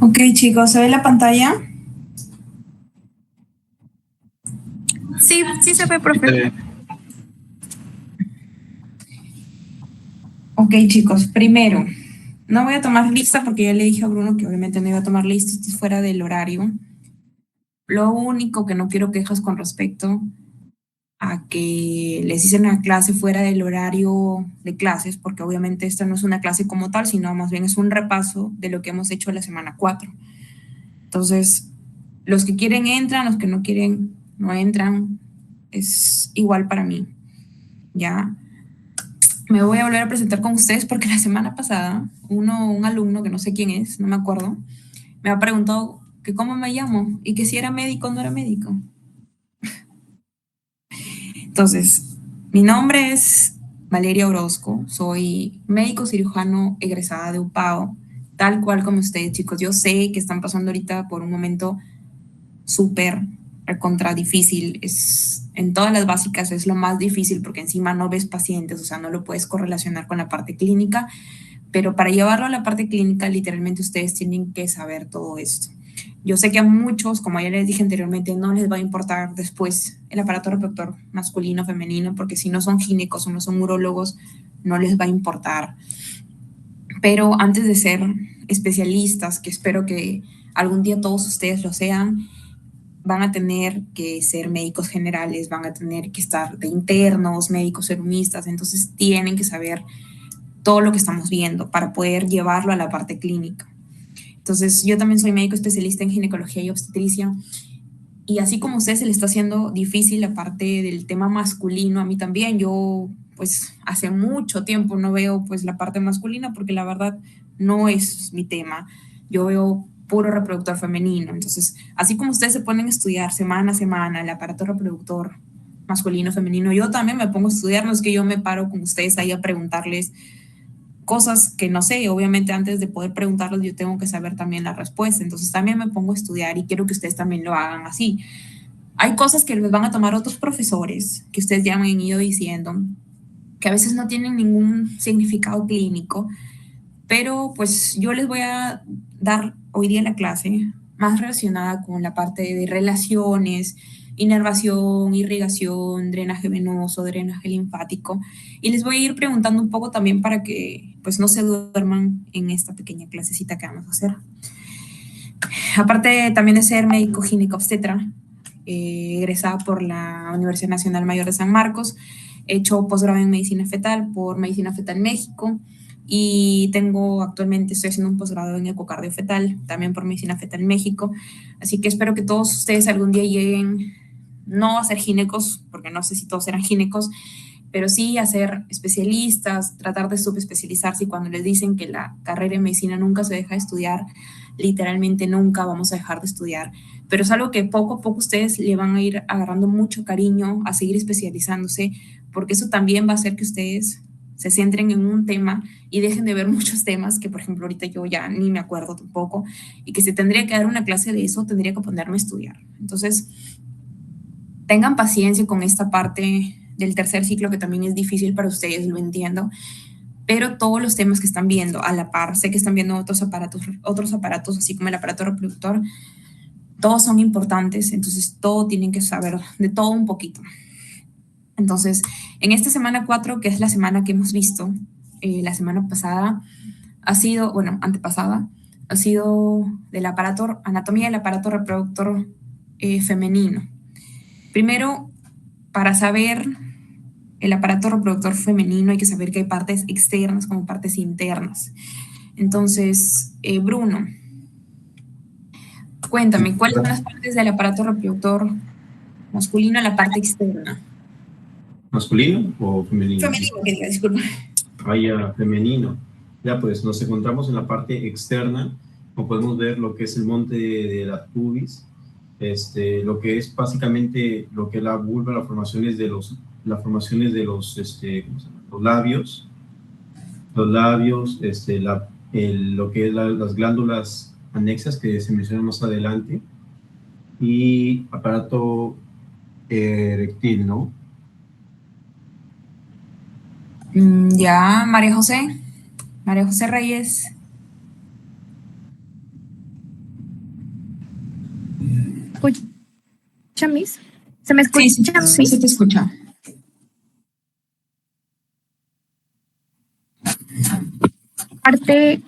Ok, chicos, ¿se ve la pantalla? Sí, sí se ve, profe. Ok, chicos, primero, no voy a tomar lista porque ya le dije a Bruno que obviamente no iba a tomar lista, esto es fuera del horario. Lo único que no quiero quejas con respecto a que les hice una clase fuera del horario de clases, porque obviamente esta no es una clase como tal, sino más bien es un repaso de lo que hemos hecho la semana 4. Entonces, los que quieren entran, los que no quieren no entran, es igual para mí, ¿ya? Me voy a volver a presentar con ustedes porque la semana pasada un alumno que no sé quién es, no me acuerdo, me ha preguntado que cómo me llamo y que si era médico o no era médico. Entonces, mi nombre es Valeria Orozco, soy médico cirujano egresada de UPAO, tal cual como ustedes, chicos. Yo sé que están pasando ahorita por un momento súper contra difícil. En todas las básicas es lo más difícil porque encima no ves pacientes, o sea, no lo puedes correlacionar con la parte clínica, pero para llevarlo a la parte clínica, literalmente ustedes tienen que saber todo esto. Yo sé que a muchos, como ya les dije anteriormente, no les va a importar después el aparato reproductor masculino, femenino, porque si no son ginecos o no son urólogos, no les va a importar. Pero antes de ser especialistas, que espero que algún día todos ustedes lo sean, van a tener que ser médicos generales, van a tener que estar de internos, médicos serumistas, entonces tienen que saber todo lo que estamos viendo para poder llevarlo a la parte clínica. Entonces, yo también soy médico especialista en ginecología y obstetricia, y así como a usted se le está haciendo difícil la parte del tema masculino, a mí también, yo pues hace mucho tiempo no veo pues la parte masculina porque la verdad no es mi tema. Yo veo puro reproductor femenino. Entonces, así como ustedes se ponen a estudiar semana a semana el aparato reproductor masculino, femenino, yo también me pongo a estudiar, no es que yo me paro con ustedes ahí a preguntarles cosas que no sé, obviamente antes de poder preguntarlos yo tengo que saber también la respuesta, entonces también me pongo a estudiar y quiero que ustedes también lo hagan así. Hay cosas que les van a tomar otros profesores que ustedes ya me han ido diciendo, que a veces no tienen ningún significado clínico, pero pues yo les voy a dar hoy día la clase más relacionada con la parte de relaciones, inervación, irrigación, drenaje venoso, drenaje linfático, y les voy a ir preguntando un poco también para que pues no se duerman en esta pequeña clasecita que vamos a hacer. Aparte también de ser médico ginecobstetra, egresada por la Universidad Nacional Mayor de San Marcos, he hecho posgrado en medicina fetal por Medicina Fetal México, y actualmente estoy haciendo un posgrado en ecocardio fetal, también por Medicina Fetal México, así que espero que todos ustedes algún día lleguen, no a ser ginecos, porque no sé si todos eran ginecos, pero sí a ser especialistas, tratar de subespecializarse, y cuando les dicen que la carrera de medicina nunca se deja de estudiar, literalmente nunca vamos a dejar de estudiar, pero es algo que poco a poco ustedes le van a ir agarrando mucho cariño a seguir especializándose, porque eso también va a hacer que ustedes se centren en un tema y dejen de ver muchos temas que, por ejemplo, ahorita yo ya ni me acuerdo tampoco, y que si tendría que dar una clase de eso, tendría que ponerme a estudiar. Entonces, tengan paciencia con esta parte del tercer ciclo que también es difícil para ustedes, lo entiendo, pero todos los temas que están viendo a la par, sé que están viendo otros aparatos así como el aparato reproductor, todos son importantes, entonces todo tienen que saber de todo un poquito. Entonces, en esta semana 4, que es la semana que hemos visto, la semana pasada ha sido, bueno, antepasada, ha sido del aparato, anatomía del aparato reproductor femenino. Primero, para saber el aparato reproductor femenino hay que saber que hay partes externas como partes internas. Entonces, Bruno, cuéntame, ¿cuáles son las partes del aparato reproductor masculino en la parte externa? ¿Masculino o femenino? Femenino, que diga, disculpa. Vaya, femenino. Ya pues nos encontramos en la parte externa, como podemos ver lo que es el monte de las pubis, lo que es básicamente lo que es la vulva, las formaciones de los labios, lo que es las glándulas anexas que se mencionan más adelante, y aparato eréctil, ¿no? Ya, María José Reyes. escucha, Miss? ¿Se me escucha? Sí, sí se te escucha. Parte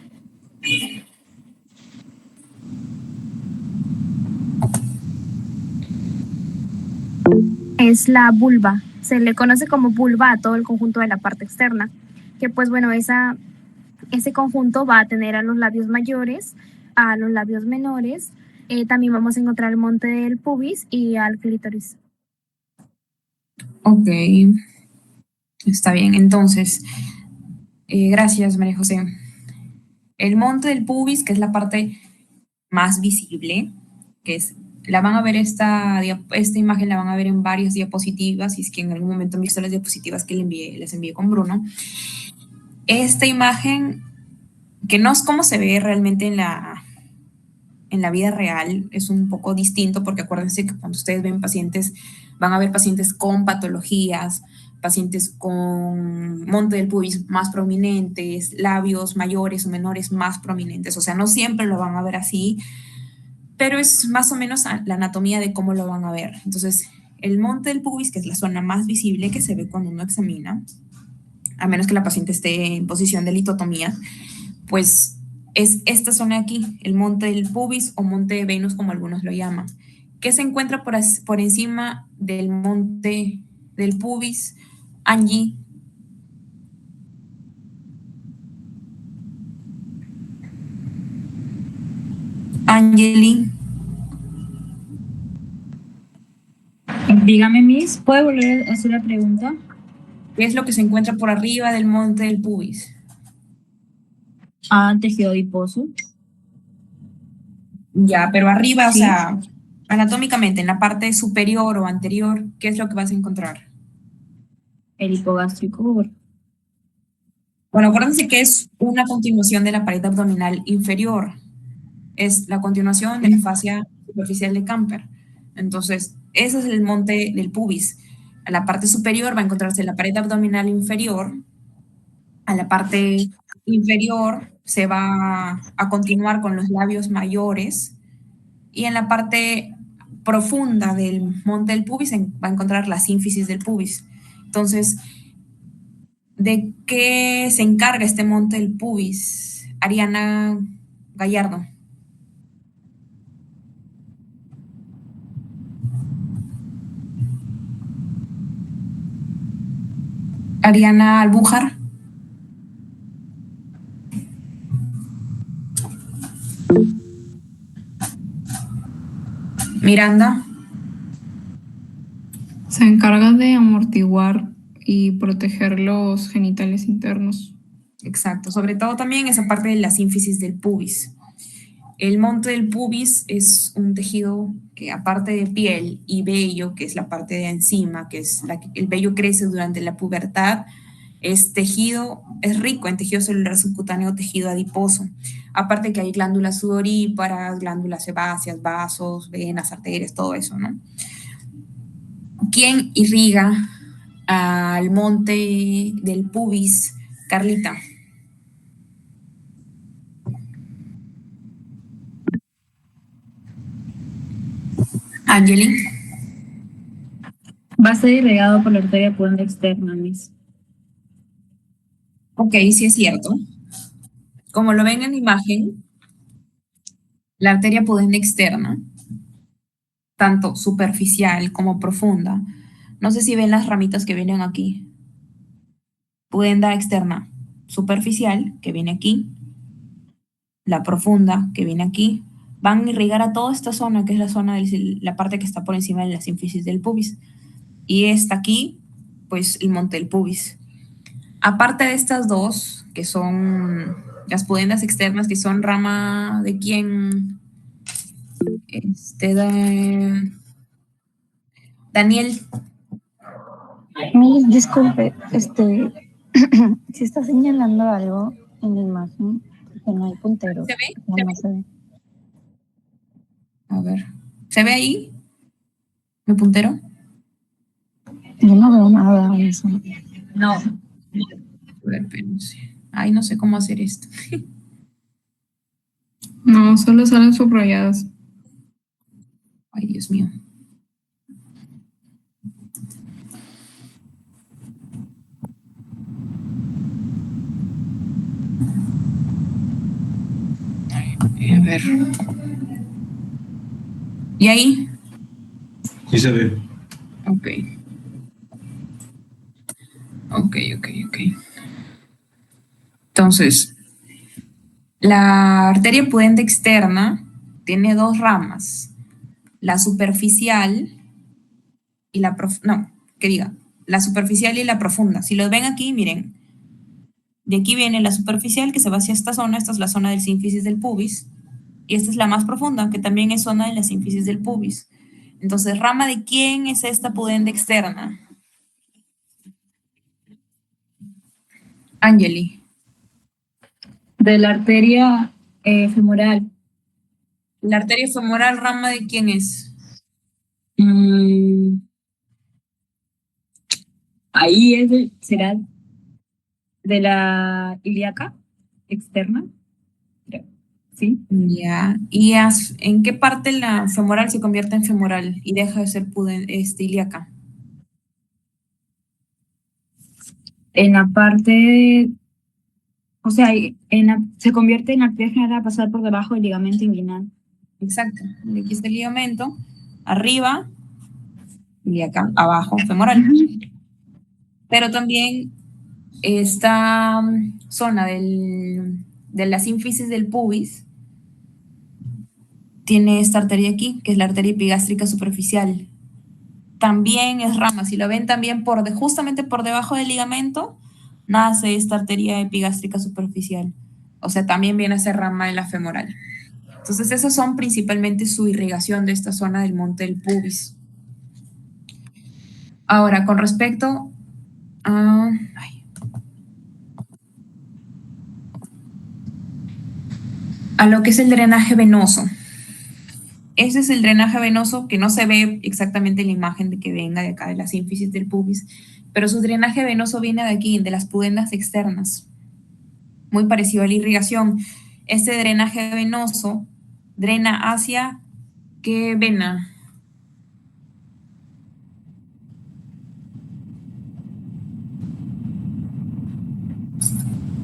es la vulva. Se le conoce como vulva a todo el conjunto de la parte externa, que pues bueno, ese conjunto va a tener a los labios mayores, a los labios menores, también vamos a encontrar el monte del pubis y al clítoris. Ok, está bien. Entonces, gracias, María José. El monte del pubis, que es la parte más visible, que es, la van a ver esta imagen, la van a ver en varias diapositivas, y es que en algún momento han visto las diapositivas que les envié con Bruno. Esta imagen, que no es como se ve realmente en la vida real, es un poco distinto, porque acuérdense que cuando ustedes ven pacientes, van a ver pacientes con patologías, pacientes con monte del pubis más prominentes, labios mayores o menores más prominentes, o sea, no siempre lo van a ver así, pero es más o menos la anatomía de cómo lo van a ver. Entonces, el monte del pubis, que es la zona más visible que se ve cuando uno examina, a menos que la paciente esté en posición de litotomía, pues es esta zona de aquí, el monte del pubis o monte de Venus, como algunos lo llaman, que se encuentra por encima del monte del pubis. Angie. Angeli. Dígame, Miss, ¿puede volver a hacer la pregunta? ¿Qué es lo que se encuentra por arriba del monte del pubis? Tejido adiposo. Ya, pero arriba, Sí. o sea, anatómicamente, en la parte superior o anterior, ¿qué es lo que vas a encontrar? El hipogástrico. Bueno, acuérdense que es una continuación de la pared abdominal inferior. Es la continuación de la fascia superficial de Camper. Entonces, ese es el monte del pubis. A la parte superior va a encontrarse la pared abdominal inferior. A la parte inferior se va a continuar con los labios mayores. Y en la parte profunda del monte del pubis va a encontrar la sínfisis del pubis. Entonces, ¿de qué se encarga este monte del pubis? Ariana Gallardo. Ariana Albújar. Miranda. Se encarga de amortiguar y proteger los genitales internos. Exacto, sobre todo también esa parte de la sínfisis del pubis. El monte del pubis es un tejido que, aparte de piel y vello, que es la parte de encima, que es la que el vello crece durante la pubertad, es rico en tejido celular subcutáneo, tejido adiposo. Aparte que hay glándulas sudoríparas, glándulas sebáceas, vasos, venas, arterias, todo eso, ¿no? ¿Quién irriga al monte del pubis, Carlita? Angeli. Va a ser irrigado por la arteria pudenda externa, Miss. Ok, sí es cierto. Como lo ven en la imagen, la arteria pudenda externa, tanto superficial como profunda, no sé si ven las ramitas que vienen aquí. Pudenda externa superficial, que viene aquí, la profunda, que viene aquí, van a irrigar a toda esta zona, que es la zona de la parte que está por encima de la sínfisis del pubis. Y esta aquí, pues el monte del pubis. Aparte de estas dos, que son las pudendas externas, que son rama de quién, Daniel. Disculpe, si está señalando algo en la imagen, que no hay puntero. ¿Se ve? No se ve. A ver, ¿se ve ahí mi puntero? Yo no veo nada en eso. No. A ver, espérense. Ay, no sé cómo hacer esto. No, solo salen subrayadas. Ay, Dios mío. A ver. ¿Y ahí? Sí se ve. Ok. Ok. Entonces, la arteria pudente externa tiene dos ramas, la superficial y la la superficial y la profunda. Si los ven aquí, miren, de aquí viene la superficial que se va hacia esta zona, esta es la zona del sínfisis del pubis, y esta es la más profunda, que también es zona de la sínfisis del pubis. Entonces, ¿rama de quién es esta pudente externa? Angeli. De la arteria femoral. ¿La arteria femoral, rama de quién es? Ahí será de la ilíaca externa, creo. ¿Sí? Ya. ¿Y en qué parte la femoral se convierte en femoral y deja de ser ilíaca? En la parte, o sea, se convierte en arteria general a pasar por debajo del ligamento inguinal. Exacto. Aquí está el ligamento, arriba, ilíaca, abajo, femoral. Pero también esta zona de la sínfisis del pubis tiene esta arteria aquí, que es la arteria epigástrica superficial. También es rama, si lo ven también justamente por debajo del ligamento, nace esta arteria epigástrica superficial. O sea, también viene a ser rama de la femoral. Entonces, esas son principalmente su irrigación de esta zona del monte del pubis. Ahora, con respecto a lo que es el drenaje venoso. Ese es el drenaje venoso que no se ve exactamente en la imagen de que venga de acá, de la sínfisis del pubis, pero su drenaje venoso viene de aquí, de las pudendas externas, muy parecido a la irrigación. Este drenaje venoso drena hacia ¿qué vena?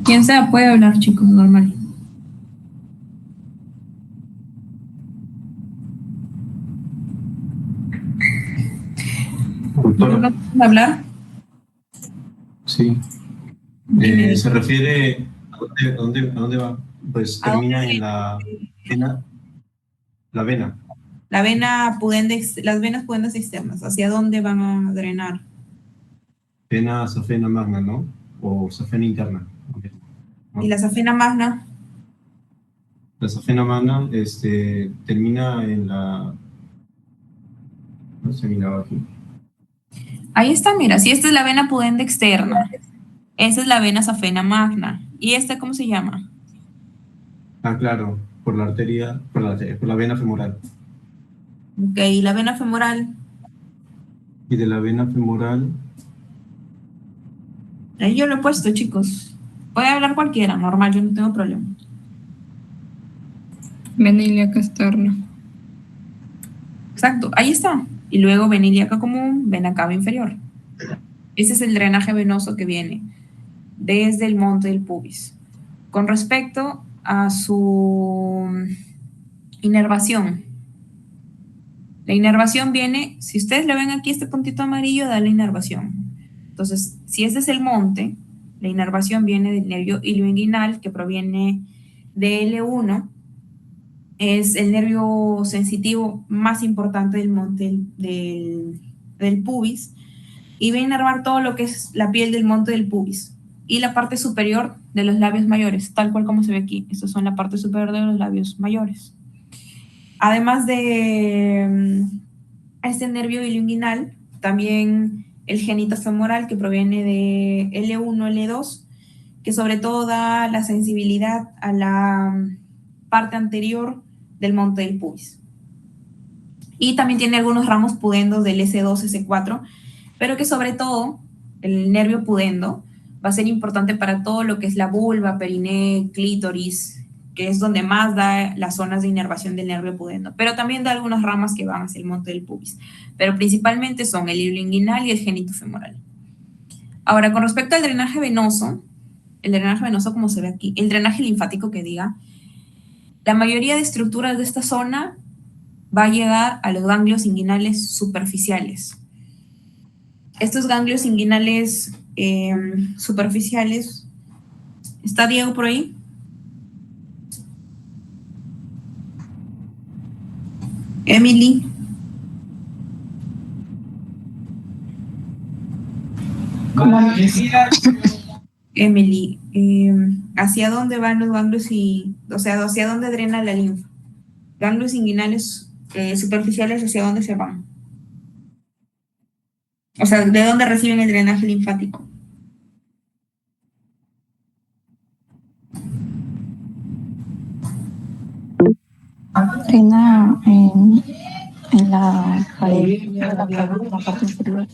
Quien sea puede hablar, chicos, normal. Doctora. ¿No pueden hablar? Sí. Dime. Se refiere a dónde va. Pues ¿A dónde termina en la vena. La vena. La vena pudende, las venas pudendas externas, ¿hacia dónde van a drenar? Vena safena magna, ¿no? O safena interna. ¿No? ¿Y la safena magna? La safena magna termina en la... No se miraba aquí. Ahí está, mira, si esta es la vena pudenda externa, esa es la vena safena magna. ¿Y esta cómo se llama? Ah, claro, por la arteria, por la vena femoral. Ok, ¿y la vena femoral? Y de la vena femoral, Ahí yo lo he puesto, chicos. Puede hablar cualquiera, normal, yo no tengo problema. Vena ilíaca externa. Exacto, ahí está. Y luego vena ilíaca común, vena cava inferior. Ese es el drenaje venoso que viene desde el monte del pubis. Con respecto a su inervación. La inervación viene, si ustedes le ven aquí este puntito amarillo, da la inervación. Entonces, si este es el monte, la inervación viene del nervio ilioinguinal que proviene de L1, es el nervio sensitivo más importante del monte del pubis, y va a inervar todo lo que es la piel del monte del pubis y la parte superior de los labios mayores, tal cual como se ve aquí. Estos son la parte superior de los labios mayores. Además de este nervio ilioinguinal, también el genito femoral que proviene de L1, L2, que sobre todo da la sensibilidad a la parte anterior del monte del pubis. Y también tiene algunos ramos pudendos del S2, S4, pero que sobre todo el nervio pudendo va a ser importante para todo lo que es la vulva, periné, clítoris, que es donde más da las zonas de inervación del nervio pudendo, pero también da algunas ramas que van hacia el monte del pubis, pero principalmente son el hilo inguinal y el génito femoral. Ahora, con respecto al drenaje venoso, como se ve aquí, el drenaje linfático que diga, la mayoría de estructuras de esta zona va a llegar a los ganglios inguinales superficiales. Estos ganglios inguinales superficiales, ¿está Diego por ahí? Emily. Emily, ¿hacia dónde van los ganglios hacia dónde drena la linfa? Ganglios inguinales superficiales, ¿hacia dónde se van? O sea, ¿de dónde reciben el drenaje linfático? Drena en la pared de la parte inferior.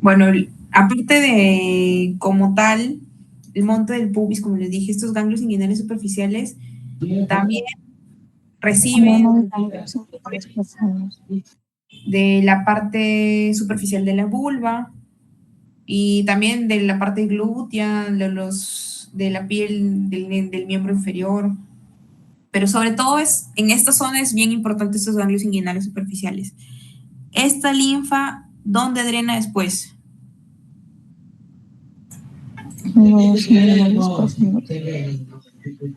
Bueno, aparte de como tal, el monte del pubis, como les dije, estos ganglios inguinales superficiales también reciben de la parte superficial de la vulva y también de la parte glútea, de la piel del miembro inferior. Pero sobre todo en esta zona es bien importante estos ganglios inguinales superficiales. Esta linfa, ¿dónde drena después?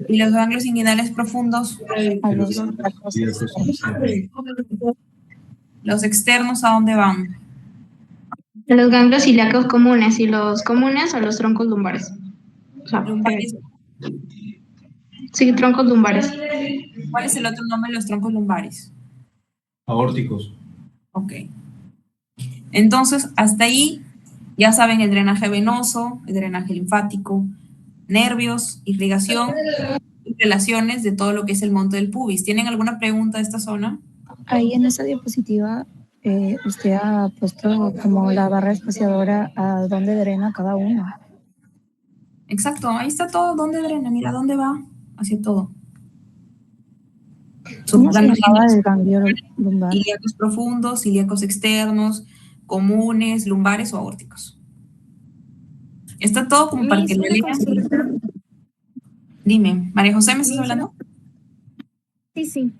Y los ganglios inguinales profundos, los externos, ¿a dónde van? Los ganglios ilíacos comunes y los comunes a los troncos lumbares. O sea, Lumbares. sí, troncos lumbares. ¿Cuál es el otro nombre de los troncos lumbares? Aórticos. Ok. Entonces, hasta ahí ya saben el drenaje venoso, el drenaje linfático, nervios, irrigación y relaciones de todo lo que es el monte del pubis. ¿Tienen alguna pregunta de esta zona? Ahí en esa diapositiva usted ha puesto como la barra espaciadora a dónde drena cada uno. Exacto, ahí está todo. ¿Dónde drena? Mira, ¿dónde va? Hacia todo. ¿Cómo se llamaba el ganglio lumbar? Ilíacos profundos, ilíacos externos, comunes, lumbares o aórticos. Está todo como para que lo lean. Dime, María José, ¿me estás hablando? Sí.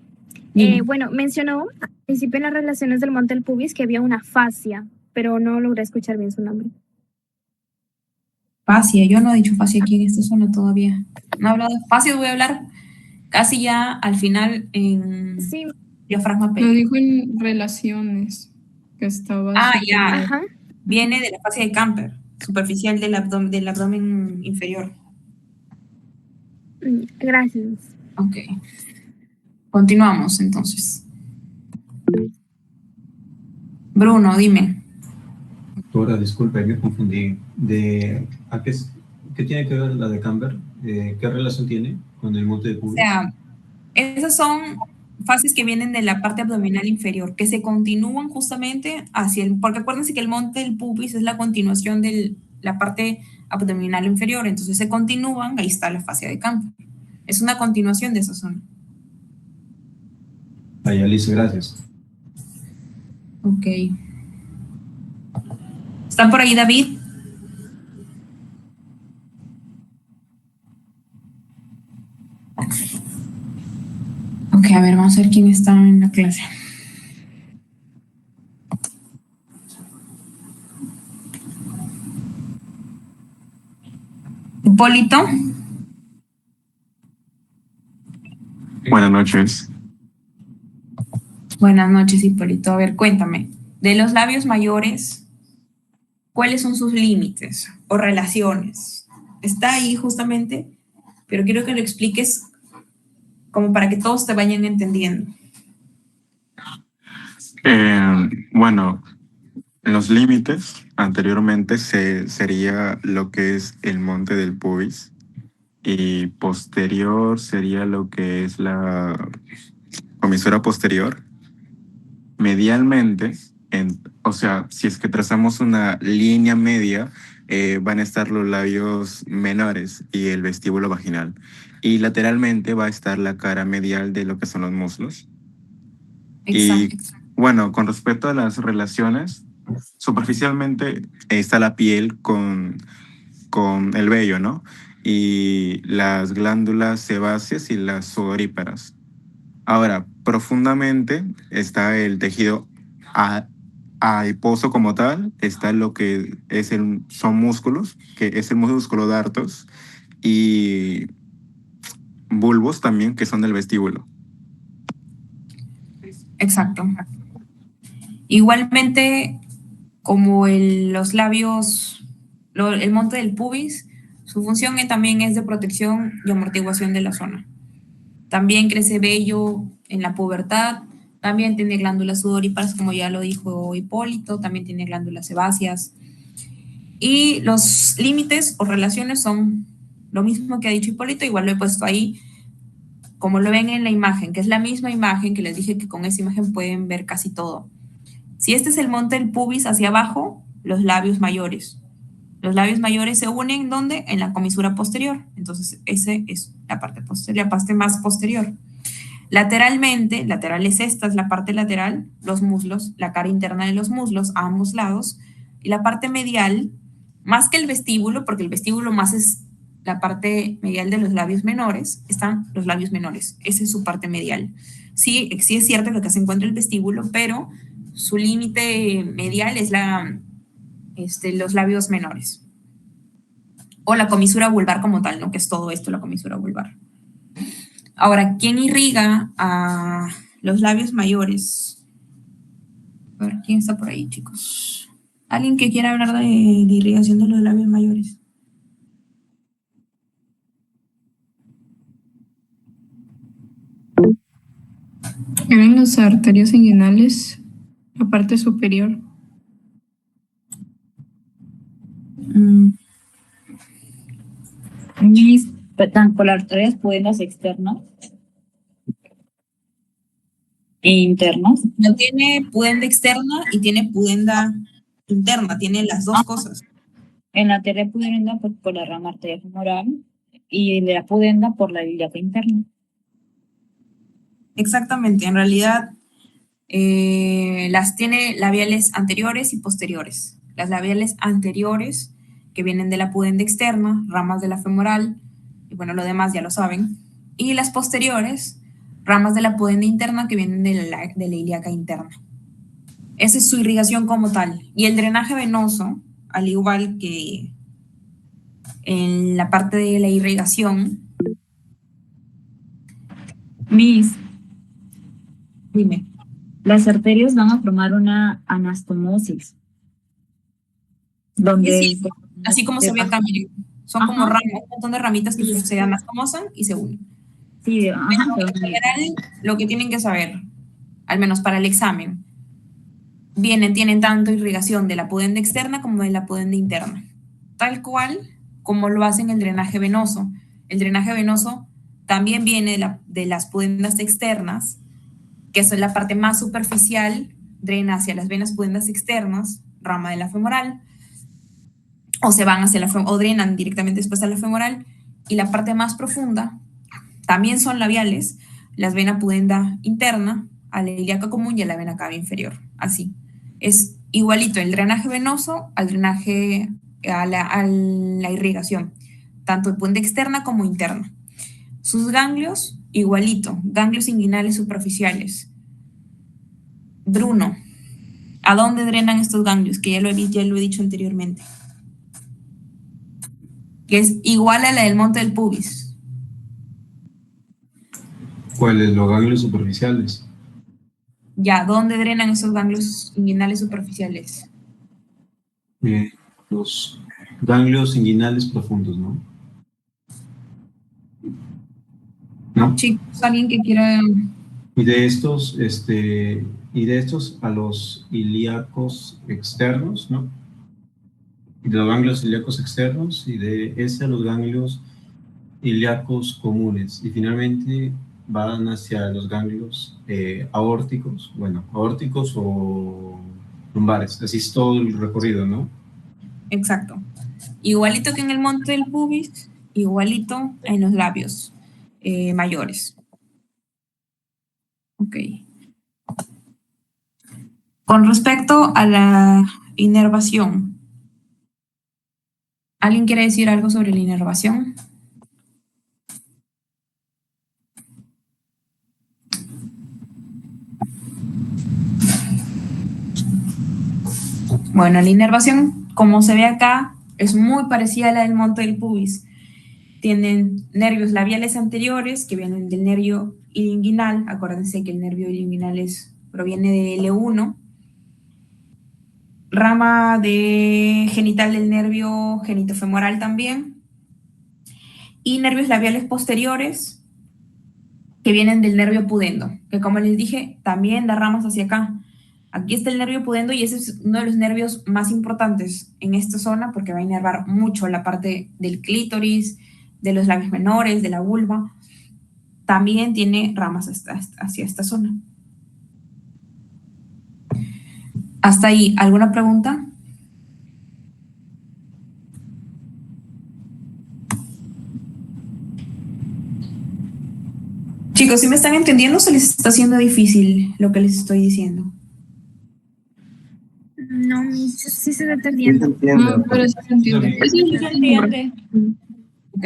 Dime. Bueno, mencionó al principio en las relaciones del monte del pubis que había una fascia, pero no logré escuchar bien su nombre. Fascia, yo no he dicho fascia aquí en esta zona todavía. No he hablado de fascia, voy a hablar casi ya al final en diafragma Lo pélvico. dijo en relaciones, que estaba ya. Ajá. Viene de la fascia de Camper, superficial del abdomen inferior. Gracias. Ok. Continuamos entonces. Bruno, dime. Doctora, disculpe, me confundí. ¿Qué tiene que ver la de Camber? ¿Qué relación tiene con el monte de pubis? O sea, esas son fases que vienen de la parte abdominal inferior, que se continúan justamente porque acuérdense que el monte del pubis es la continuación de la parte abdominal inferior, entonces se continúan, ahí está la fascia de Camper. Es una continuación de esa zona. Ya, listo, gracias. Ok. ¿Está por ahí David? Ok, a ver, vamos a ver quién está en la clase. Hipólito. Buenas noches. Buenas noches, Hipólito. A ver, cuéntame. De los labios mayores, ¿cuáles son sus límites o relaciones? Está ahí justamente, pero quiero que lo expliques como para que todos te vayan entendiendo. Bueno, los límites anteriormente sería lo que es el monte del pubis y posterior sería lo que es la comisura posterior. Medialmente, o sea, si es que trazamos una línea media, van a estar los labios menores y el vestíbulo vaginal. Y lateralmente va a estar la cara medial de lo que son los muslos. Exacto. Y bueno, con respecto a las relaciones, superficialmente está la piel con el vello, ¿no? Y las glándulas sebáceas y las sudoríparas. Ahora, profundamente está el tejido adiposo como tal, está lo que son músculos, que es el músculo dartos, y bulbos también, que son del vestíbulo. Exacto. Igualmente, como los labios, el monte del pubis, su función también es de protección y amortiguación de la zona. También crece vello en la pubertad, también tiene glándulas sudoríparas, como ya lo dijo Hipólito, también tiene glándulas sebáceas. Y los límites o relaciones son lo mismo que ha dicho Hipólito, igual lo he puesto ahí, como lo ven en la imagen, que es la misma imagen que les dije que con esa imagen pueden ver casi todo. Si este es el monte del pubis, hacia abajo, los labios mayores. Los labios mayores se unen, ¿dónde? En la comisura posterior. Entonces, esa es la parte posterior, la parte más posterior. Lateralmente, lateral es esta, es la parte lateral, los muslos, la cara interna de los muslos a ambos lados. Y la parte medial, más que el vestíbulo, porque el vestíbulo más es la parte medial de los labios menores, están los labios menores. Esa es su parte medial. Sí, sí es cierto que acá se encuentra el vestíbulo, pero su límite medial es los labios menores. O la comisura vulvar como tal, ¿no? Que es todo esto, la comisura vulvar. Ahora, ¿quién irriga a los labios mayores? A ver, ¿quién está por ahí, chicos? ¿Alguien que quiera hablar de irrigación de los labios mayores? Eran las arterias inguinales, la parte superior. Por las arterias pudendas externas e internas. No tiene pudenda externa y tiene pudenda interna, tiene las dos cosas. En la arteria pudenda por la rama arteria femoral y de la pudenda por la ilíaca interna. Exactamente, en realidad las tiene labiales anteriores y posteriores. Las labiales anteriores, que vienen de la pudenda externa, ramas de la femoral, y bueno, lo demás ya lo saben. Y las posteriores, ramas de la pudenda interna que vienen de la ilíaca interna. Esa es su irrigación como tal. Y el drenaje venoso, al igual que en la parte de la irrigación. Miss, Dime. las arterias van a formar una anastomosis. Donde Sí, así como se ve acá, miren, son como ramas, un montón de ramitas que se anastomosan y se unen. Sí, Pero en general, lo que tienen que saber, al menos para el examen, tienen tanto irrigación de la pudenda externa como de la pudenda interna, tal cual como lo hacen el drenaje venoso. El drenaje venoso también viene de las pudendas externas, que es la parte más superficial, drena hacia las venas pudendas externas, rama de la femoral, o se van hacia o drenan directamente después a la femoral, y la parte más profunda también son labiales, las venas pudenda interna, a la ilíaca común y a la vena cava inferior. Así. Es igualito el drenaje venoso al drenaje, a la irrigación, tanto de pudenda externa como interna. Sus ganglios, igualito, ganglios inguinales superficiales. Bruno, ¿a dónde drenan estos ganglios? Que ya lo he dicho anteriormente. Que es igual a la del monte del pubis. ¿Cuáles? Los ganglios superficiales. Ya, ¿dónde drenan esos ganglios inguinales superficiales? Los ganglios inguinales profundos, ¿no? ¿No? Chicos, alguien que quiera. Y de estos a los ilíacos externos, ¿no? Y de los ganglios ilíacos externos y de ese a los ganglios ilíacos comunes. Y finalmente van hacia los ganglios aórticos, bueno, aórticos o lumbares. Así es todo el recorrido, ¿no? Exacto. Igualito que en el monte del pubis, igualito en los labios mayores. Ok. Con respecto a la inervación, ¿alguien quiere decir algo sobre la inervación? Bueno, la inervación, como se ve acá, es muy parecida a la del monte del pubis. Tienen nervios labiales anteriores que vienen del nervio ilinguinal. Acuérdense que el nervio ilinguinal proviene de L1. Rama genital del nervio genitofemoral también. Y nervios labiales posteriores que vienen del nervio pudendo, que como les dije, también da ramas hacia acá. Aquí está el nervio pudendo y ese es uno de los nervios más importantes en esta zona porque va a inervar mucho la parte del clítoris, de los labios menores, de la vulva. También tiene ramas hacia esta zona. Hasta ahí, ¿alguna pregunta? Chicos, ¿sí me están entendiendo o se les está haciendo difícil lo que les estoy diciendo? No, sí se está entendiendo. No, pero sí se entiende. Sí, se entiende. Ok.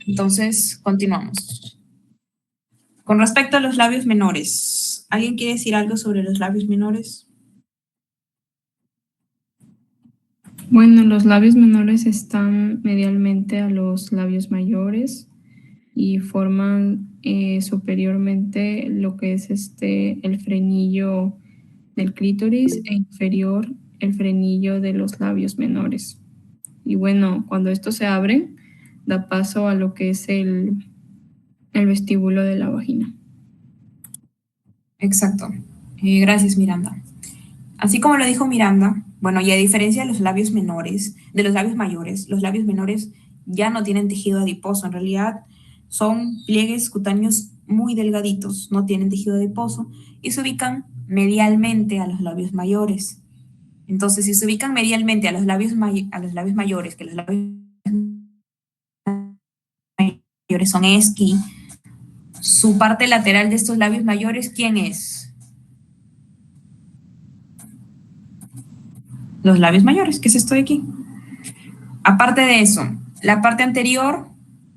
Entonces, continuamos. Con respecto a los labios menores, ¿alguien quiere decir algo sobre los labios menores? Bueno, los labios menores están medialmente a los labios mayores y forman superiormente lo que es el frenillo del clítoris e inferior el frenillo de los labios menores. Y bueno, cuando estos se abren, da paso a lo que es el vestíbulo de la vagina. Exacto. Gracias, Miranda. Así como lo dijo Miranda, bueno, y a diferencia de los labios menores, de los labios mayores, los labios menores ya no tienen tejido adiposo. En realidad son pliegues cutáneos muy delgaditos, no tienen tejido adiposo y se ubican medialmente a los labios mayores. Entonces, si se ubican medialmente a los labios mayores, que los labios mayores son esqui, su parte lateral de estos labios mayores, ¿quién es? Los labios mayores, que es esto de aquí. Aparte de eso, la parte anterior,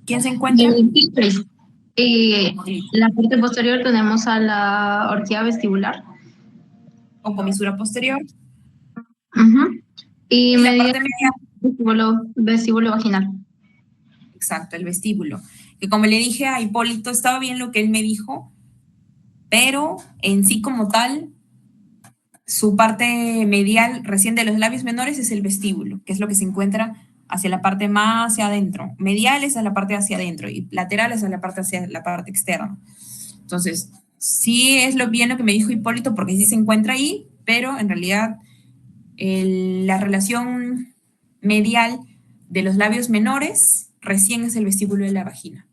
¿quién se encuentra? El clítoris. Y la parte posterior tenemos a la orquídea vestibular. O comisura posterior. Y la media parte media, vestíbulo vaginal. Exacto, el vestíbulo. Que como le dije a Hipólito, estaba bien lo que él me dijo, pero en sí como tal, su parte medial recién de los labios menores es el vestíbulo, que es lo que se encuentra hacia la parte más hacia adentro. Medial es a la parte hacia adentro y lateral es a la parte hacia la parte externa. Entonces, sí es bien lo que me dijo Hipólito porque sí se encuentra ahí, pero en realidad la relación medial de los labios menores recién es el vestíbulo de la vagina.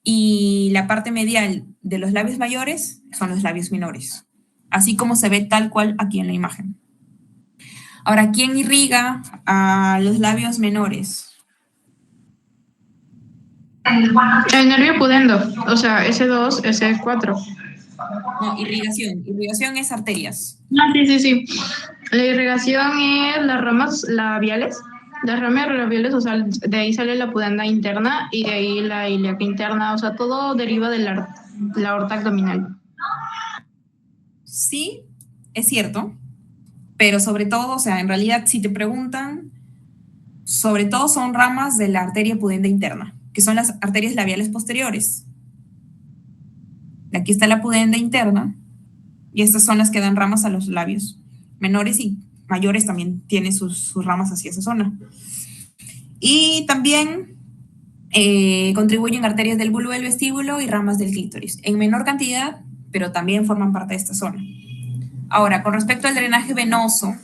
Y la parte medial de los labios mayores son los labios menores, así como se ve tal cual aquí en la imagen. Ahora, ¿quién irriga a los labios menores? El nervio pudendo, o sea, S2, S4. No, irrigación. Irrigación es arterias. Ah, sí. La irrigación es las ramas labiales. Las ramas labiales, o sea, de ahí sale la pudenda interna y de ahí la ilíaca interna, o sea, todo deriva de la aorta abdominal. Sí, es cierto, pero sobre todo, o sea, en realidad, si te preguntan, sobre todo son ramas de la arteria pudenda interna, que son las arterias labiales posteriores. Aquí está la pudenda interna y estas son las que dan ramas a los labios menores y mayores también tienen sus ramas hacia esa zona. Y también contribuyen arterias del bulbo del vestíbulo y ramas del clítoris, en menor cantidad, pero también forman parte de esta zona. Ahora, con respecto al drenaje venoso,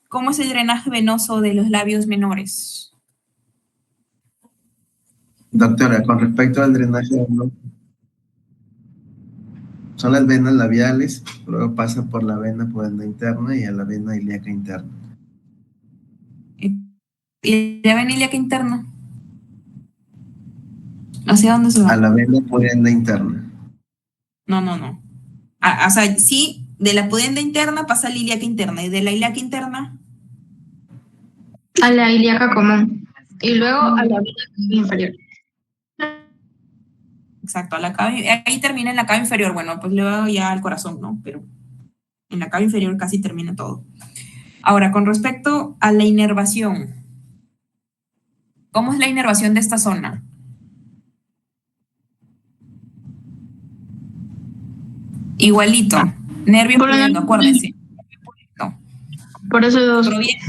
¿cómo es el drenaje venoso de los labios menores? Doctora, con respecto al drenaje venoso, son las venas labiales, luego pasa por la vena pudenda interna y a la vena ilíaca interna. ¿Y la vena ilíaca interna? ¿Hacia dónde se va? A la vena pudenda interna. No. O sea, sí, de la pudenda interna pasa a la ilíaca interna, y de la ilíaca interna A la ilíaca común. Y luego a la vena inferior. exacto, a la cava, ahí termina en la cava inferior, bueno, pues luego ya al corazón, ¿no? Pero en la cava inferior casi termina todo. Ahora, con respecto a la inervación, ¿cómo es la inervación de esta zona? Igualito, nervio pudendo, acuérdense. No, Por eso dos. proviene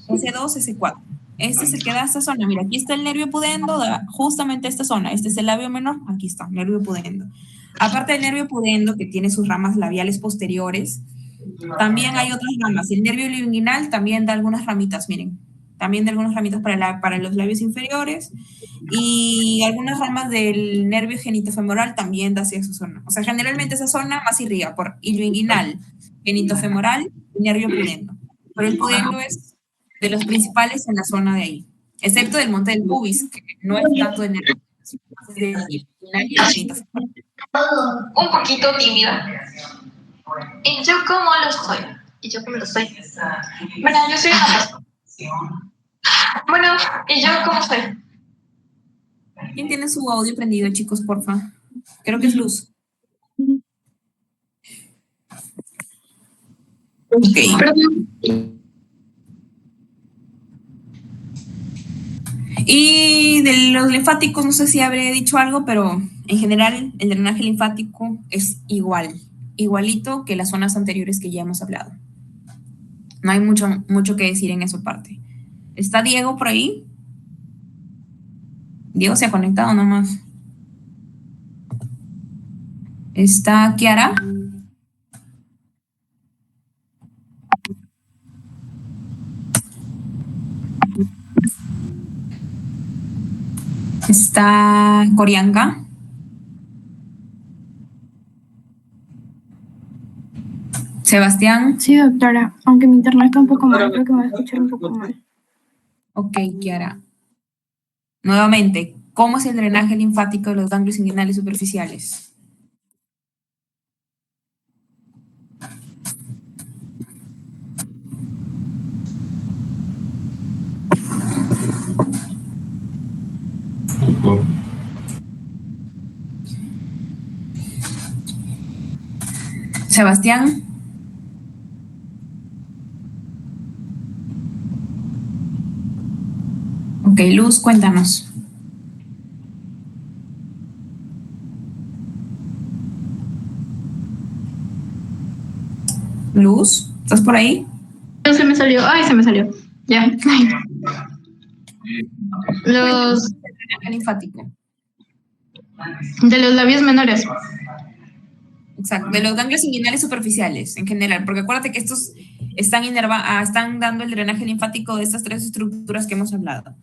S2, S4. Este se queda a esta zona. Mira, aquí está el nervio pudendo, justamente esta zona. Este es el labio menor, aquí está, nervio pudendo. Aparte del nervio pudendo, que tiene sus ramas labiales posteriores, también hay otras ramas. El nervio linguinal también da algunas ramitas, miren. También da algunas ramitas para los labios inferiores. Y algunas ramas del nervio genitofemoral también da hacia esa zona. O sea, generalmente esa zona más irriga por ilio inguinal, genitofemoral y nervio pudendo. Pero el pudendo es de los principales en la zona de ahí, excepto del monte del pubis, que no es tanto de nervio, es de inguinal y genitofemoral. Un poquito tímida. ¿Y yo cómo lo soy? ¿Y yo cómo lo soy? Bueno, yo soy una. Bueno, ¿y yo cómo soy? ¿Quién tiene su audio prendido, chicos, porfa? Creo que es Luz. Ok. Y de los linfáticos, no sé si habré dicho algo, pero en general el drenaje linfático es igualito que las zonas anteriores que ya hemos hablado. No hay mucho que decir en esa parte. ¿Está Diego por ahí? Diego se ha conectado nomás. ¿Está Kiara? ¿Está Corianca? ¿Sebastián? Sí, doctora, aunque mi internet está un poco mal, creo que me va a escuchar un poco mal. Ok, Kiara. Nuevamente, ¿cómo es el drenaje linfático de los ganglios inguinales superficiales? Sebastián. Ok, Luz, cuéntanos. Luz, ¿estás por ahí? Se me salió. Ay, se me salió. Ya. Los drenaje linfático. de los labios menores. Exacto, de los ganglios inguinales superficiales en general, porque acuérdate que estos están dando el drenaje linfático de estas tres estructuras que hemos hablado.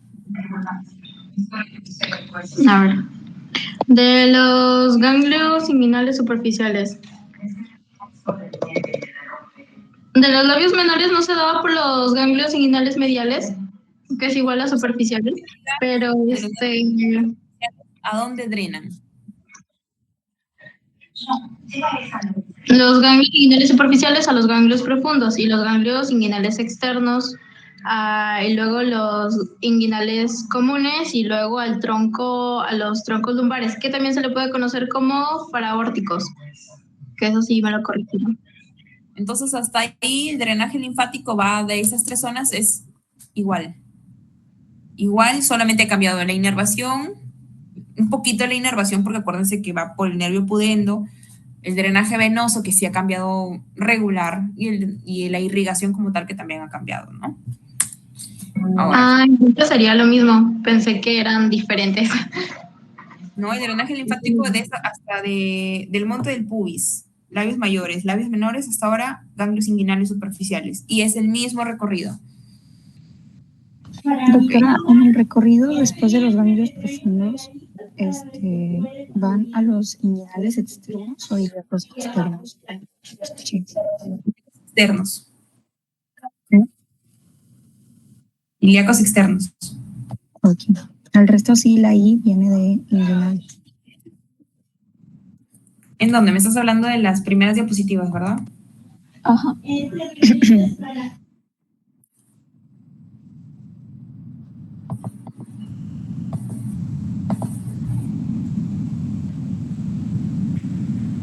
A ver. De los ganglios inguinales superficiales. De los labios menores no se daba por los ganglios inguinales mediales, que es igual a superficiales, pero ¿A dónde drenan? Los ganglios inguinales superficiales a los ganglios profundos y los ganglios inguinales externos y luego los inguinales comunes y luego al tronco, a los troncos lumbares, que también se le puede conocer como paraórticos, que eso sí me lo corrigieron. Entonces hasta ahí el drenaje linfático va de esas tres zonas, es igual. Igual, solamente ha cambiado la inervación, un poquito la inervación, porque acuérdense que va por el nervio pudendo, el drenaje venoso que sí ha cambiado regular y la irrigación como tal que también ha cambiado, ¿no? Ahora, Entonces sería lo mismo, pensé que eran diferentes. no, el drenaje linfático hasta del monte del pubis, labios mayores, labios menores, hasta ahora ganglios inguinales superficiales, y es el mismo recorrido. Doctora, en el recorrido después de los ganglios profundos, ¿van a los inguinales externos o ilíacos externos? Externos. Ilíacos externos. Ok. El resto sí, la I viene de inguinal. ¿En dónde? Me estás hablando de las primeras diapositivas, ¿verdad? Ajá.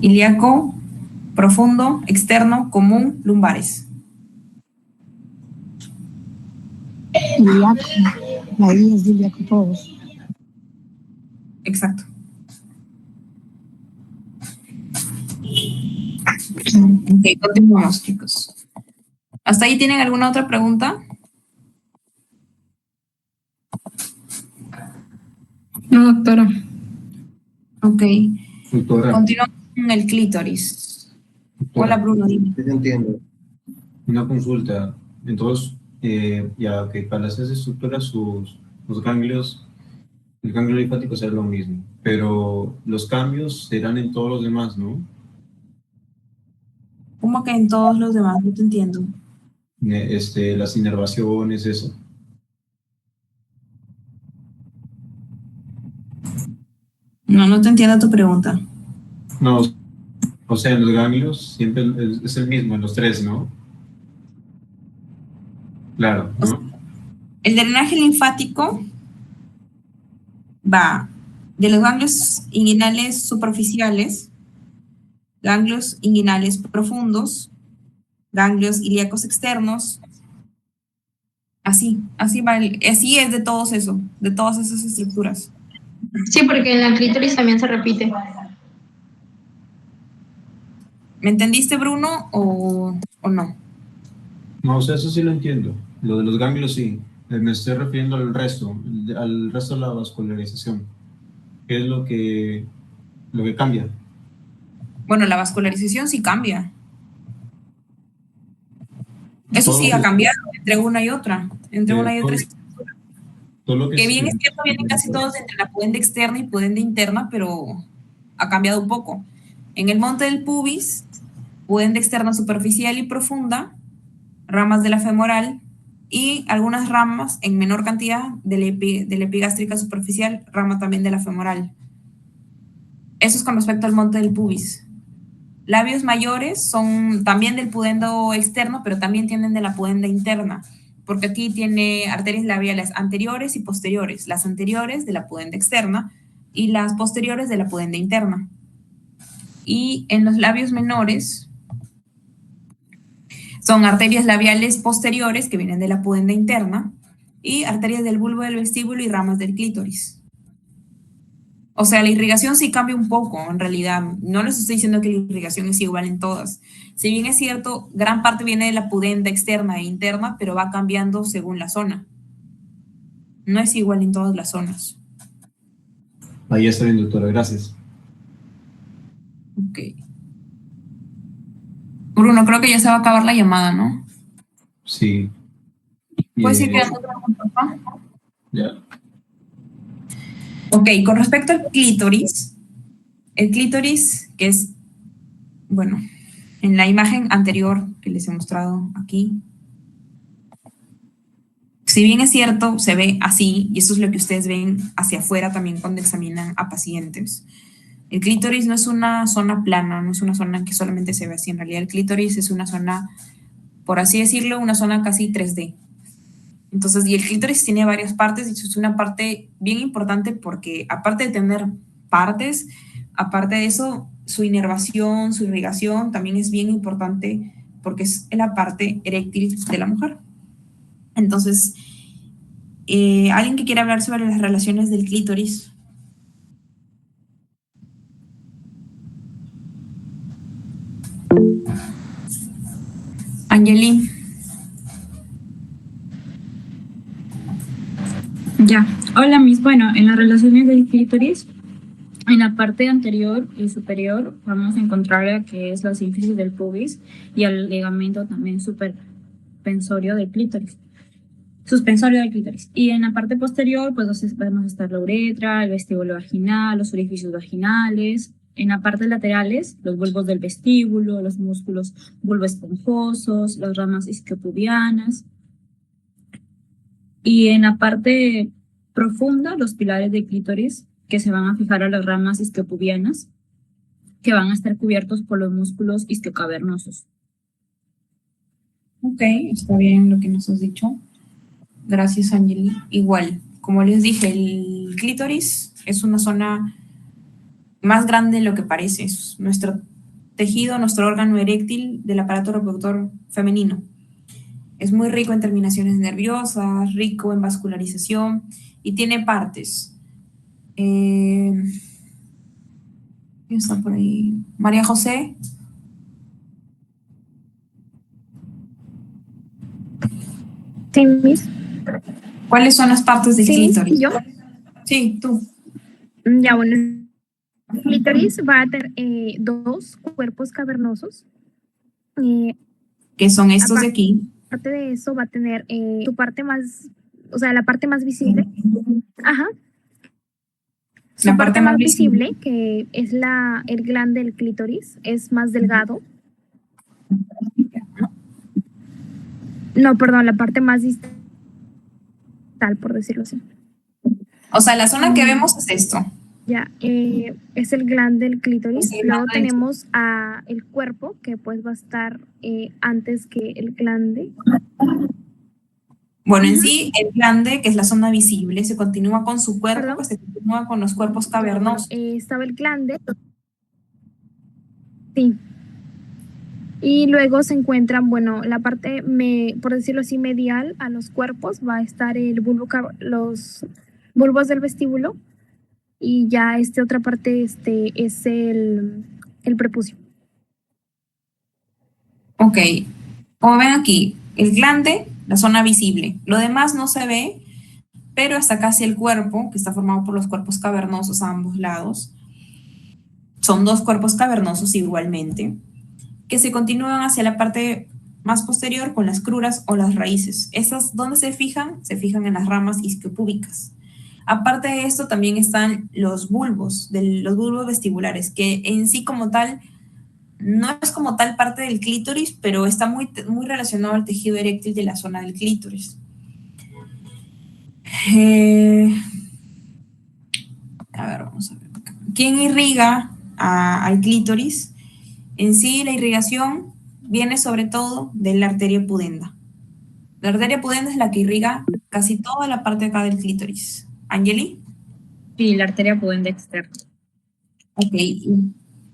Ilíaco, profundo, externo, común, lumbares. Ilíaco. La I es de ilíaco todos. Exacto. Ok, continuamos, chicos. ¿Hasta ahí tienen alguna otra pregunta? No, doctora. Ok. Doctora, Continuamos con el clítoris. Hola, Bruno, dime. Sí, entiendo. una consulta. Entonces, ya que para esas estructuras, los ganglios, el ganglio linfático será lo mismo, pero los cambios serán en todos los demás, ¿no? ¿Cómo que en todos los demás? No te entiendo. Las inervaciones, eso. No te entiendo tu pregunta. No, o sea, en los ganglios siempre es el mismo, en los tres, ¿no? Claro, ¿no? El drenaje linfático va de los ganglios inguinales superficiales, ganglios inguinales profundos, ganglios ilíacos externos. Así va. Así es de todos eso, de todas esas estructuras. Sí, porque en la clítoris también se repite. ¿Me entendiste, Bruno, o no? No, o sea, eso sí lo entiendo. Lo de los ganglios sí. Me estoy refiriendo al resto de la vascularización. ¿Qué es lo que cambia? Bueno, la vascularización sí cambia. Eso Todo sí lo ha que, cambiado entre una y otra, entre una y todo, otra. todo lo que Que bien es cierto, vienen casi todos entre la pudenda externa y pudenda interna, pero ha cambiado un poco. En el monte del pubis, pudenda externa superficial y profunda, ramas de la femoral y algunas ramas en menor cantidad de la epigástrica superficial, rama también de la femoral. Eso es con respecto al monte del pubis. Labios mayores son también del pudendo externo, pero también tienen de la pudenda interna, porque aquí tiene arterias labiales anteriores y posteriores, las anteriores de la pudenda externa y las posteriores de la pudenda interna. Y en los labios menores son arterias labiales posteriores que vienen de la pudenda interna y arterias del bulbo del vestíbulo y ramas del clítoris. O sea, la irrigación sí cambia un poco, en realidad. No les estoy diciendo que la irrigación es igual en todas. Si bien es cierto, gran parte viene de la pudenda externa e interna, pero va cambiando según la zona. No es igual en todas las zonas. Ahí está bien, doctora, gracias. Ok. Bruno, creo que ya se va a acabar la llamada, ¿no? Sí. ¿Puedes ir creando otra pregunta, papá? Ya. Ok, con respecto al clítoris, el clítoris, que es, bueno, en la imagen anterior que les he mostrado aquí, si bien es cierto, se ve así, y eso es lo que ustedes ven hacia afuera también cuando examinan a pacientes. El clítoris no es una zona plana, no es una zona que solamente se ve así. En realidad, el clítoris es una zona, por así decirlo, una zona casi 3D. Entonces, y el clítoris tiene varias partes, y eso es una parte bien importante porque, aparte de tener partes, aparte de eso, su inervación, su irrigación también es bien importante porque es la parte eréctil de la mujer. Entonces, ¿alguien que quiera hablar sobre las relaciones del clítoris? Angelín. Ya. Hola, mis. Bueno, en las relaciones del clítoris, en la parte anterior y superior vamos a encontrar lo que es la sínfisis del pubis y el ligamento también suspensorio del clítoris. Suspensorio del clítoris. Y en la parte posterior, pues podemos estar la uretra, el vestíbulo vaginal, los orificios vaginales. En la parte laterales, los bulbos del vestíbulo, los músculos bulboesponjosos, las ramas isquiopubianas. Y en la parte profunda, los pilares de clítoris, que se van a fijar a las ramas isquiopubianas, que van a estar cubiertos por los músculos isquiocavernosos. Ok, está bien lo que nos has dicho. Gracias, Angeli. Igual, como les dije, el clítoris es una zona más grande de lo que parece. Es nuestro tejido, nuestro órgano eréctil del aparato reproductor femenino. Es muy rico en terminaciones nerviosas, rico en vascularización y tiene partes. ¿Quién está por ahí? María José. Sí, Miss. ¿Cuáles son las partes del Sí, clítoris? yo. Sí, tú. Ya, bueno, el clítoris va a tener dos cuerpos cavernosos. Que son estos de aquí. Aparte de eso va a tener su parte más, o sea, la parte más visible. Ajá. Su La parte más visible, que es el glande del clítoris, es más delgado. No, perdón, la parte más distal, por decirlo así. O sea, la zona que vemos es esto. Ya, es el glande del clítoris. Es el Luego glande del tenemos el cuerpo, que pues va a estar antes que el glande. Bueno, en sí, el glande, que es la zona visible, se continúa con su cuerpo, ¿Perdón? pues se continúa con los cuerpos cavernosos. Ya, bueno, estaba el glande. Sí. Y luego se encuentran, bueno, la parte, por decirlo así, medial a los cuerpos va a estar los bulbos del vestíbulo, y ya otra parte es el prepucio. Ok, como ven aquí, el glande, la zona visible. Lo demás no se ve, pero está casi el cuerpo, que está formado por los cuerpos cavernosos a ambos lados. Son dos cuerpos cavernosos igualmente, que se continúan hacia la parte más posterior con las cruras o las raíces. ¿Estas dónde se fijan? Se fijan en las ramas isquiopúbicas. Aparte de esto, también están los bulbos vestibulares, que en sí como tal, no es como tal parte del clítoris, pero está muy, muy relacionado al tejido eréctil de la zona del clítoris. A ver, vamos a ver. ¿Quién irriga al clítoris? En sí, la irrigación viene sobre todo de la arteria pudenda. La arteria pudenda es la que irriga casi toda la parte de acá del clítoris. ¿Angeli? Sí, la arteria pudenda externa. Ok.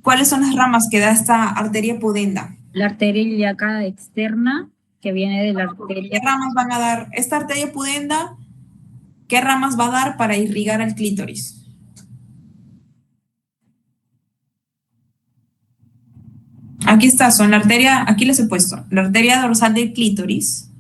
¿Cuáles son las ramas que da esta arteria pudenda? La arteria ilíaca externa, que viene de la arteria. ¿Qué ramas van a dar? Esta arteria pudenda, ¿qué ramas va a dar para irrigar al clítoris? Aquí está, son la arteria, aquí les he puesto, la arteria dorsal del clítoris.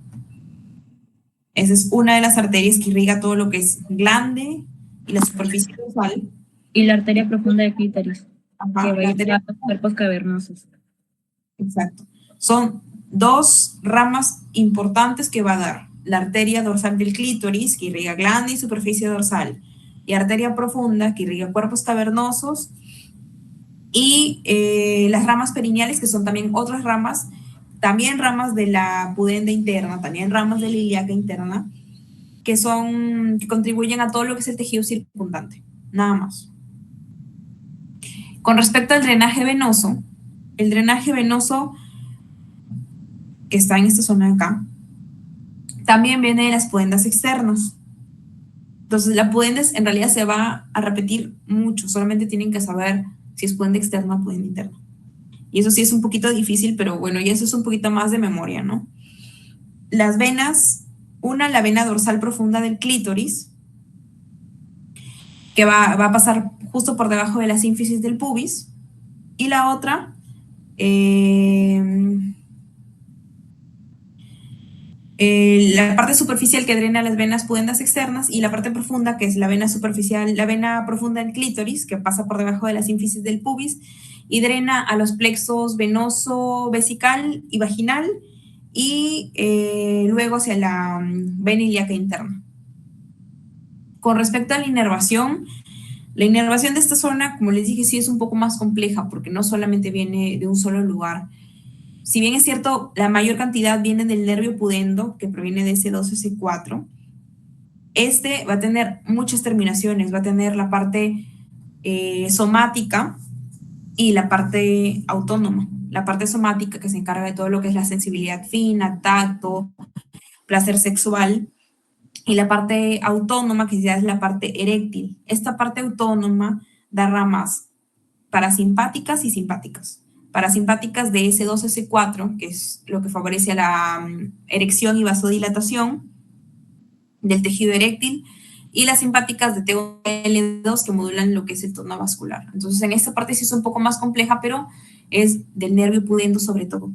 Esa es una de las arterias que irriga todo lo que es glande y la superficie dorsal. Y la arteria profunda del clítoris, Ajá, que va a ir a los cuerpos cavernosos. Exacto. Son dos ramas importantes que va a dar. La arteria dorsal del clítoris, que irriga glande y superficie dorsal. Y arteria profunda, que irriga cuerpos cavernosos. Y las ramas perineales, que son también otras ramas, también ramas de la pudenda interna, también ramas de la ilíaca interna, que contribuyen a todo lo que es el tejido circundante, nada más. Con respecto al drenaje venoso, el drenaje venoso que está en esta zona de acá, también viene de las pudendas externas. Entonces, la pudenda en realidad se va a repetir mucho, solamente tienen que saber si es pudenda externa o pudenda interna. Y eso sí es un poquito difícil, pero bueno, y eso es un poquito más de memoria, ¿no? Las venas, la vena dorsal profunda del clítoris, que va a pasar justo por debajo de la sínfisis del pubis, y la otra, la parte superficial que drena las venas pudendas externas, y la parte profunda, que es la vena superficial, la vena profunda del clítoris, que pasa por debajo de la sínfisis del pubis y drena a los plexos venoso, vesical y vaginal, y luego hacia la vena ilíaca interna. Con respecto a la inervación de esta zona, como les dije, sí es un poco más compleja, porque no solamente viene de un solo lugar. Si bien es cierto, la mayor cantidad viene del nervio pudendo, que proviene de S2, S4, Este va a tener muchas terminaciones, va a tener la parte somática y la parte autónoma. La parte somática que se encarga de todo lo que es la sensibilidad fina, tacto, placer sexual, y la parte autónoma que ya es la parte eréctil. Esta parte autónoma da ramas parasimpáticas y simpáticas. Parasimpáticas de S2, S4, que es lo que favorece a la erección y vasodilatación del tejido eréctil, y las simpáticas de TL2 que modulan lo que es el tono vascular. Entonces, en esta parte sí es un poco más compleja, pero es del nervio pudendo sobre todo.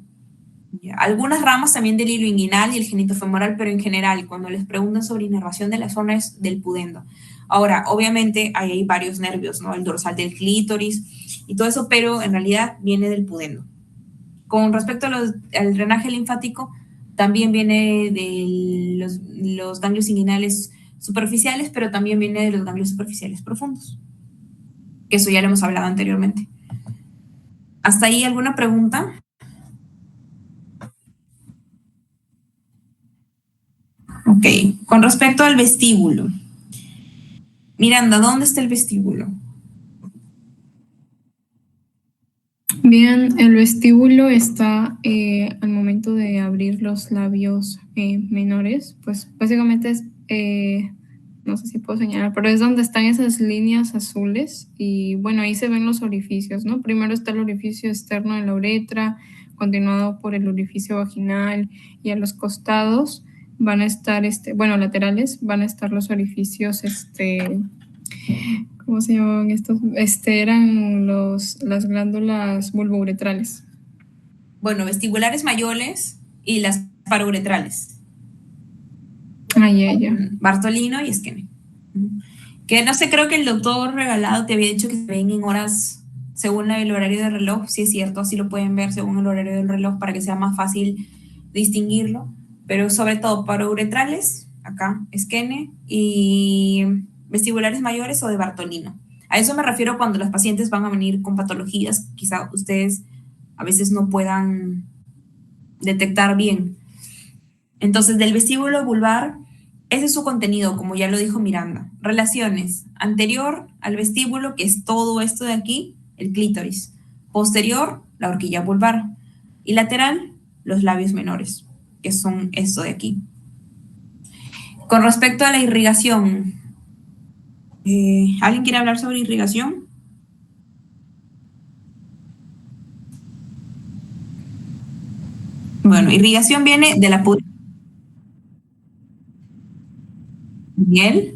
¿Ya? Algunas ramas también del hilo inguinal y el genitofemoral, pero en general, cuando les preguntan sobre inervación de la zona es del pudendo. Ahora, obviamente, ahí hay varios nervios, ¿no? El dorsal del clítoris y todo eso, pero en realidad viene del pudendo. Con respecto al drenaje linfático, también viene de los ganglios inguinales superficiales, pero también viene de los ganglios superficiales profundos. Que eso ya lo hemos hablado anteriormente. ¿Hasta ahí alguna pregunta? Ok, con respecto al vestíbulo. Miranda, ¿dónde está el vestíbulo? Bien, el vestíbulo está al momento de abrir los labios menores, pues básicamente es, no sé si puedo señalar, pero es donde están esas líneas azules y bueno, ahí se ven los orificios, ¿no? Primero está el orificio externo de la uretra, continuado por el orificio vaginal y a los costados van a estar, bueno, laterales, van a estar los orificios, ¿cómo se llamaban estos? Eran las glándulas bulbouretrales. Bueno, vestibulares mayores y las parouretrales. Ya. Bartolino y Skene. Que no sé, creo que el doctor Regalado te había dicho que se ven en horas según el horario del reloj. Sí es cierto, así lo pueden ver según el horario del reloj para que sea más fácil distinguirlo. Pero sobre todo parouretrales, acá, Skene, y vestibulares mayores o de Bartolino. A eso me refiero cuando los pacientes van a venir con patologías, quizá ustedes a veces no puedan detectar bien. Entonces, del vestíbulo vulvar, ese es su contenido, como ya lo dijo Miranda. Relaciones. Anterior al vestíbulo, que es todo esto de aquí, el clítoris. Posterior, la horquilla vulvar. Y lateral, los labios menores, que son esto de aquí. Con respecto a la irrigación, ¿alguien quiere hablar sobre irrigación? Bueno, irrigación viene de la pudrición. Miguel.